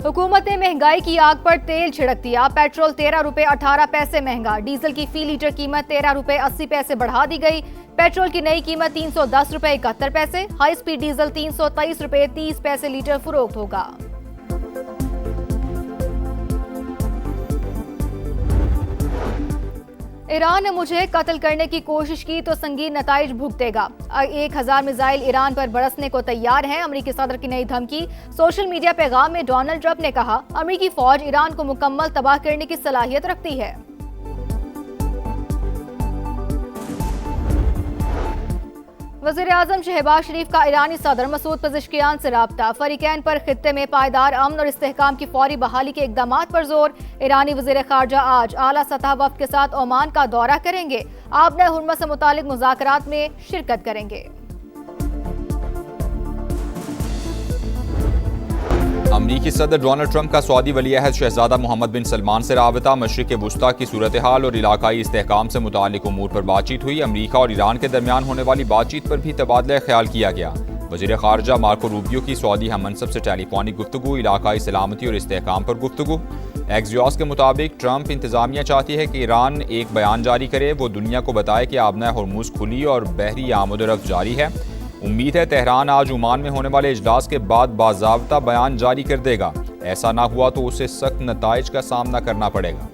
हुकूमत ने महंगाई की आग पर तेल छिड़क दिया। पेट्रोल 13 रुपए 18 पैसे महंगा। डीजल की फी लीटर कीमत 13 रुपए 80 पैसे बढ़ा दी गई। पेट्रोल की नई कीमत 310 रुपए 71 पैसे। हाई स्पीड डीजल 323 रुपए 30 पैसे लीटर फरोख्त होगा। ईरान ने मुझे कत्ल करने की कोशिश की तो संगीन नताइज भुगतेगा। 1000 मिसाइल ईरान पर बरसने को तैयार हैं। अमेरिकी सदर की नई धमकी। सोशल मीडिया पैगाम में डोनाल्ड ट्रंप ने कहा, अमेरिकी फौज ईरान को मुकम्मल तबाह करने की सलाहियत रखती है। वज़ीर-ए-आज़म शहबाज शरीफ का ईरानी सदर मसूद पेज़ेश्कियान से राब्ता। फरीकैन पर खित्ते में पायदार अमन और इस्तेहकाम की फौरी बहाली के इक़दामात पर जोर। ईरानी वज़ीर ख़ारजा आज आला सतह वफ़द के साथ ओमान का दौरा करेंगे। आबने हुर्मत से मुतालिक मुज़ाकरात में शिरकत करेंगे। अमरीकी सदर डोनाल्ड ट्रंप का सऊदी वली-ए-अहद शहजादा मोहम्मद बिन सलमान से राबता। मशरिक़ वुस्ता की सूरत हाल और इलाकाई इस्तेहकाम से मुतालिक उमूर पर बातचीत हुई। अमरीका और ईरान के दरमियान होने वाली बातचीत पर भी तबादला ख्याल किया गया। वज़ीर ख़ारजा मार्को रूबियो की सऊदी हममनसब से टेलीफोनिक गुफ्तगू। इलाकाई सलामती और इस्तेहकाम पर गुफ्तगू। एक्सियोस के मुताबिक ट्रंप इंतजामिया चाहती है कि ईरान एक बयान जारी करे, वो दुनिया को बताए कि आबना हुर्मुज़ खुली और बहरी आमद-ओ-रफ्त जारी है। उम्मीद है तेहरान आज ओमान में होने वाले इजलास के बाद बाज़ाब्ता बयान जारी कर देगा। ऐसा ना हुआ तो उसे सख्त नताइज का सामना करना पड़ेगा।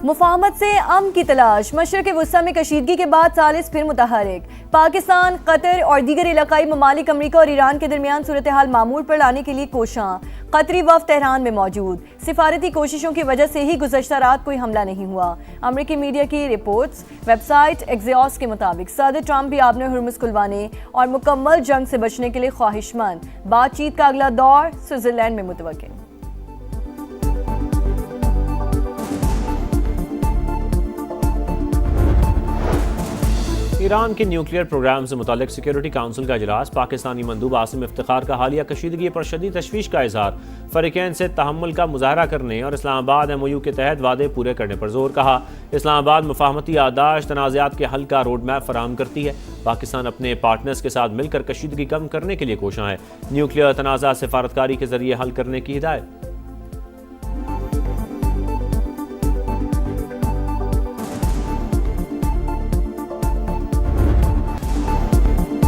मुफाहमत से अमन की तलाश। मशरिक़ वुस्ता में कशीदगी के बाद सालिस फिर मुतहरिक। पाकिस्तान, कतर और दीगर इलाकाई ममालिक अमरीका और ईरान के दरमियान सूरत हाल मामूल पर लाने के लिए कोशां। कतरी वफ़द तेहरान में मौजूद। सिफारती कोशिशों की वजह से ही गुज़श्ता रात कोई हमला नहीं हुआ। अमरीकी मीडिया की रिपोर्ट्स। वेबसाइट एक्सियोस के मुताबिक सदर ट्रंप भी आबने हुर्मुज़ खुलवाने और मुकम्मल जंग से बचने के लिए ख्वाहिशमंद। बातचीत का अगला दौर स्विट्ज़रलैंड में मुतवक्किल। ईरान के न्यूक्लियर प्रोग्राम से मुतालिक सिक्योरिटी काउंसिल का इजलास। पाकिस्तानी मंदूब आसिम इफ्तिखार का हालिया कशीदगी पर शदीद तशवीश का इजहार। फरीकैन से तहम्मुल का मुजाहरा करने और इस्लामाबाद MOU के तहत वादे पूरे करने पर जोर। कहा, इस्लामाबाद मुफाहमती यादाश्त तनाज़ात के हल का रोड मैप फराहम करती है। पाकिस्तान अपने पार्टनर्स के साथ मिलकर कशीदगी कम करने के लिए कोशां है। न्यूक्लियर तनाज़ा सिफारतकारी के जरिए हल करने की हिदायत।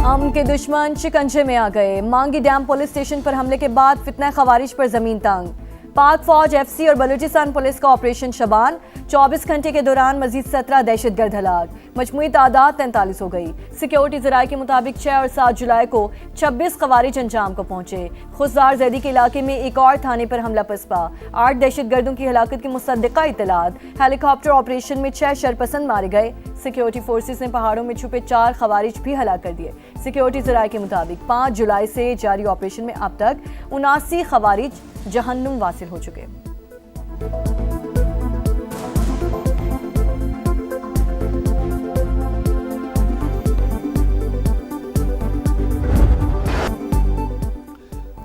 अमन के दुश्मन शिकंजे में आ गए। मांगी डैम पुलिस स्टेशन पर हमले के बाद फितना खवारिज पर जमीन तंग। पाक फौज, FC और बलूचिस्तान पुलिस का ऑपरेशन शबान। 24 घंटे के दौरान मजीद 17 दहशतगर्द हलाक। मजमूई तादाद 43 हो गई। सिक्योरिटी ज़राए के मुताबिक 6 और 7 जुलाई को 26 खवारिज अंजाम को पहुंचे। खुशदार जैदी के इलाके में एक और थाने पर हमला पसपा। 8 दहशतगर्दों की हलाकत की मुसद्दिका इतलात। हेलीकॉप्टर ऑपरेशन में 6 शरपसंद मारे गए। सिक्योरिटी फोर्सेस ने पहाड़ों में छुपे 4 खवारिज भी हलाक कर दिए। सिक्योरिटी ज़राए के मुताबिक 5 जुलाई से जारी ऑपरेशन में अब तक 79 खवारिज जहन्नुम वासिल हो चुके।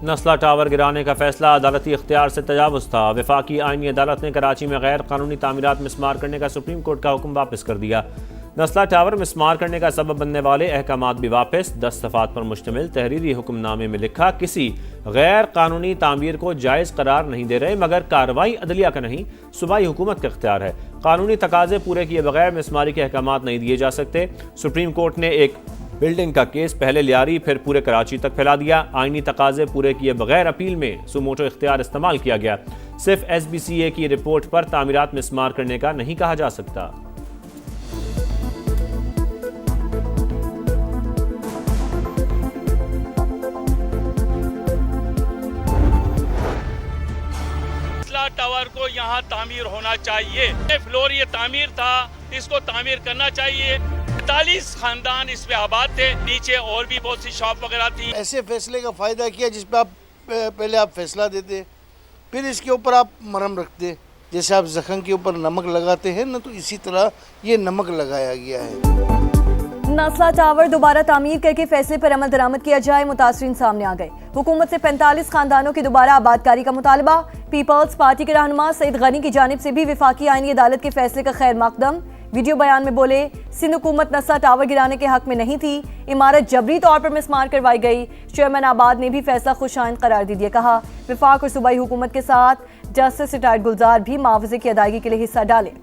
नस्ला टावर गिराने का फैसला अदालती इख्तियार से तजावुज़ था। वफाकी आईनी अदालत ने कराची में गैर कानूनी तामीरात मिसमार करने का सुप्रीम कोर्ट का हुक्म वापस कर दिया। नस्ला टावर मिसमार करने का सबब बनने वाले अहकामात भी वापस। 10 सफ़ात पर मुश्तमिल तहरीरी हुक्मनामे में लिखा, किसी गैर कानूनी तामीर को जायज़ करार नहीं दे रहे, मगर कार्रवाई अदलिया का नहीं, सूबाई हुकूमत का इख्तियार है। कानूनी तकाजे पूरे किए बगैर मिसमारी के अहकामात नहीं दिए जा सकते। सुप्रीम कोर्ट ने एक बिल्डिंग का केस पहले लियारी फिर पूरे कराची तक फैला दिया। आईनी तकाजे पूरे किए बगैर अपील में सुमोटो इख्तियार इस्तेमाल किया गया। सिर्फ SBCA की रिपोर्ट पर तामीरात मिसमार करने का नहीं कहा जा सकता। टावर को यहाँ तामीर होना चाहिए। फ्लोर ये तामीर था, इसको तामीर करना चाहिए। 45 खानदान इसमें आबाद थे। नीचे और भी बहुत सी शॉप वगैरह थी। ऐसे फैसले का फ़ायदा किया जिस पे आप पहले आप फैसला देते, फिर इसके ऊपर आप मरहम रखते। जैसे आप जख्म के ऊपर नमक लगाते हैं ना, तो इसी तरह ये नमक लगाया गया है। नस्ला टावर दोबारा तामीर करके फैसले पर अमल दरामद किया जाए। मुतासरीन सामने आ गए। हुकूमत से 45 खानदानों की दोबारा आबादकारी का मुतालबा। पीपल्स पार्टी के रहनुमा सईद गनी की जानिब से भी वफाकी आईनी अदालत के फैसले का खैर मकदम। वीडियो बयान में बोले, सिंध हुकूमत नस्ला टावर गिराने के हक में नहीं थी, इमारत जबरी तौर पर मिसमार करवाई गई। चेयरमैन आबाद ने भी फैसला खुशाइंद करार दे दिया। कहा, विफाक और सूबाई हुकूमत के साथ जस्टिस रिटायर्ड गुलजार भी मुआवजे की अदायगी के लिए हिस्सा डालें।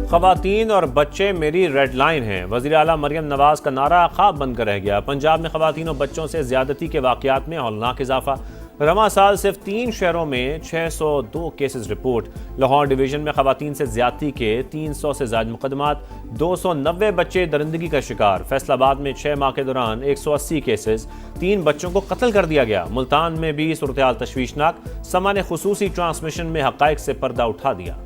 ख़वातीन और बच्चे मेरी रेड लाइन हैं। वज़ीर आला मरियम नवाज का नारा ख्वाब बनकर रह गया। पंजाब में ख़वातीन और बच्चों से ज़्यादती के वाक़यात में हौलनाक इजाफा। रवां साल सिर्फ 3 शहरों में 602 केसेस रिपोर्ट। लाहौर डिवीज़न में ख़वातीन से ज़्यादती के 300 से ज़ायद मुकदमात। 290 बच्चे दरिंदगी का शिकार। फैसलाबाद में 6 माह के दौरान 180 केसेस। 3 बच्चों को कत्ल कर दिया गया। मुल्तान में भी सूरत हाल तशवीशनाक। समा ने खुसूसी ट्रांसमिशन में हक़ाइक़ से पर्दा उठा दिया।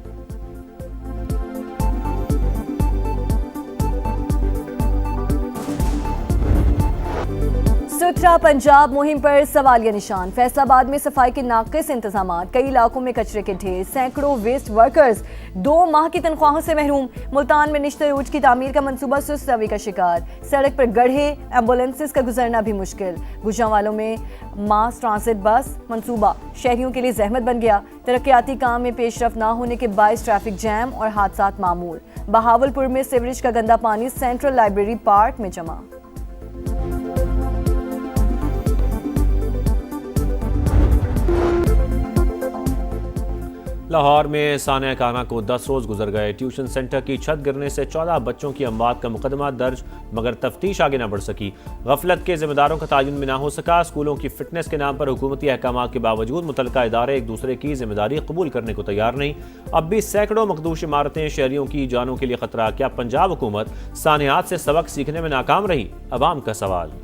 सुथरा पंजाब मुहिम पर सवालिया निशान। फैसलाबाद में सफाई के नाकिस इंतजाम, कई इलाकों में कचरे के ढेर, सैकड़ों वेस्ट वर्कर्स 2 माह की तनख्वाहों से महरूम। मुल्तान में निश्तर रोड की तामीर का मंसूबा सुस्त रवि का शिकार। सड़क पर गड्ढे, एम्बुलेंसेस का गुजरना भी मुश्किल। गुजरांवालों में मास ट्रांसिट बस मंसूबा शहरियों के लिए जहमत बन गया। तरक्याती काम में पेशरफ न होने के बायस ट्रैफिक जैम और हादसात मामूल। बहावलपुर में सीवरेज का गंदा पानी सेंट्रल लाइब्रेरी पार्क में जमा। लाहौर में सानिया खाना को 10 रोज़ गुजर गए। ट्यूशन सेंटर की छत गिरने से 14 बच्चों की अमवात का मुकदमा दर्ज, मगर तफ्तीश आगे न बढ़ सकी। गफलत के जिम्मेदारों का तायुन भी ना हो सका। स्कूलों की फिटनेस के नाम पर हुकूमती अहकाम के बावजूद मुतल्लिका इदारे एक दूसरे की जिम्मेदारी कबूल करने को तैयार नहीं। अब भी सैकड़ों मखदूश इमारतें, शहरियों की जानों के लिए खतरा। क्या पंजाब हुकूमत सानियात से सबक सीखने में नाकाम रही? अवाम का सवाल।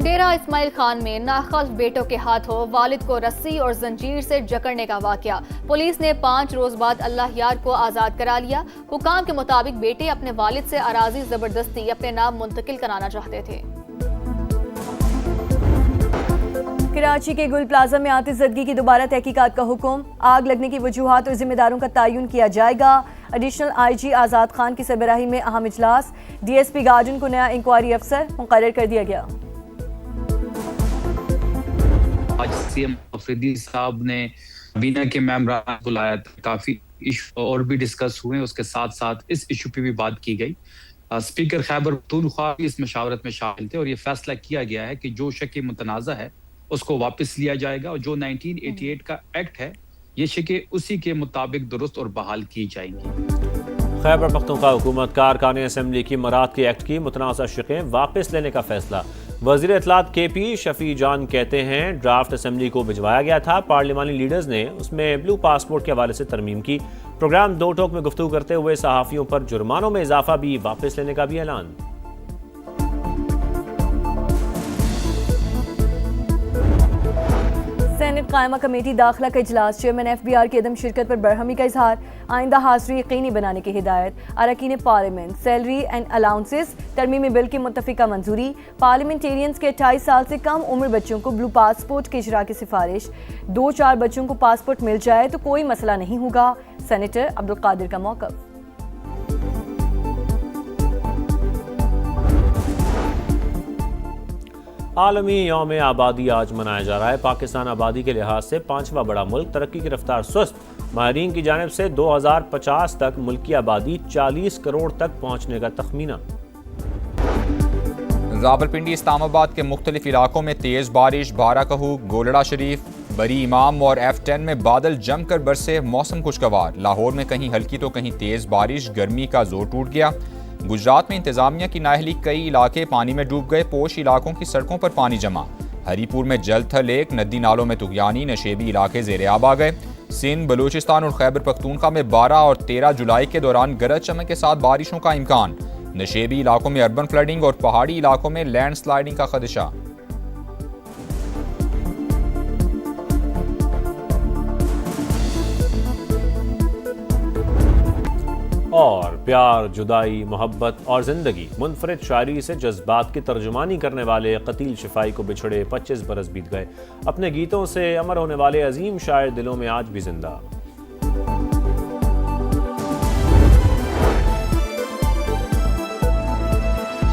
डेरा इस्माइल खान में नाखल्फ बेटों के हाथों वालिद को रस्सी और जंजीर से जकड़ने का वाकया। पुलिस ने 5 रोज बाद अल्लाह यार को आजाद करा लिया। हुकाम के मुताबिक बेटे अपने वालिद से अराजी जबरदस्ती अपने नाम मुंतकिल कराना चाहते थे। कराची के गुल प्लाजा में आतिशज़दगी की दोबारा तहकीकात का हुक्म। आग लगने की वजूहात और जिम्मेदारों का तयन किया जाएगा। एडिशनल IG आज़ाद खान की सरबराही में अहम इजलास। DSP गार्डन को नया इंक्वायरी अफसर मुकर्रर कर दिया गया। आज CM अफरीदी साहब ने बीना के मेंबरान बुलाया था। काफ़ी इशू और भी डिस्कस हुए। उसके साथ साथ इस इशू पे भी बात की गई। स्पीकर खैबर पख्तूनख्वा भी इस मशावरत में शामिल थे और ये फैसला किया गया है कि जो शक मुतनाज़ा है उसको वापस लिया जाएगा और जो 1988 का एक्ट है ये शकें उसी के मुताबिक दुरुस्त और बहाल की जाएंगी। खैबर पख्तूनख्वा हुकूमत कारकान असम्बली की मराद के एक्ट की मुतनाज़ा शकें वापस लेने का फैसला। वज़ीर इत्तलात KP शफी जान कहते हैं ड्राफ्ट असम्बली को भिजवाया गया था। पार्लिमानी लीडर्स ने उसमें ब्लू पासपोर्ट के हवाले से तरमीम की। प्रोग्राम 2 टोक में गुफ्तगू करते हुए सहाफ़ियों पर जुर्मानों में इजाफा भी वापस लेने का भी ऐलान। सेनेट कायमा कमेटी दाखिला का इजलास। चेयरमैन FBR की अदम शिरकत पर बरहमी का इजहार। आइंदा हाज़िरी यकीनी बनाने की हिदायत। अरकान पार्लियामेंट सैलरी एंड अलाउंसेस तरमीमी बिल की मुत्तफिका मंजूरी। पार्लियामेंटेरियंस के 28 साल से कम उम्र बच्चों को ब्लू पासपोर्ट के इजरा की सिफारिश। 2-4 बच्चों को पासपोर्ट मिल जाए तो कोई मसला नहीं होगा। सेनेटर अब्दुल कादिर का मौक़िफ़। आलमी यौम आबादी आज मनाया जा रहा है। पाकिस्तान आबादी के लिहाज से 5वां बड़ा मुल्क, तरक्की की रफ्तार सुस्त। माहिरीन की जानिब से 2050 तक मुल्क की आबादी 40 करोड़ तक पहुँचने का तखमीना। रावलपिंडी इस्लामाबाद के मुख्तलिफ इलाकों में तेज़ बारिश। बाराकहू, गोलड़ा शरीफ, बरी इमाम और F10 में बादल जमकर बरसे। मौसम खुशगवार। लाहौर में कहीं हल्की तो कहीं तेज़ बारिश। गर्मी का जोर टूट गया। गुजरात में इंतजामिया की नाअहली, कई इलाके पानी में डूब गए। पोश इलाकों की सड़कों पर पानी जमा। हरीपुर में जल थल एक, नदी नालों में तुगयानी, नशेबी इलाके ज़ेर आब आ गए। सिंध, बलूचिस्तान और खैबर पख्तूनख्वा में 12 और 13 जुलाई के दौरान गरज चमक के साथ बारिशों का इम्कान। नशेबी इलाकों में अर्बन फ्लडिंग और पहाड़ी इलाकों में लैंड स्लाइडिंग का खदशा। और प्यार, जुदाई, मोहब्बत और ज़िंदगी, मुनफरिद शायरी से जज्बात की तर्जुमानी करने वाले कतील शिफाई को बिछड़े 25 बरस बीत गए। अपने गीतों से अमर होने वाले अजीम शायर दिलों में आज भी जिंदा।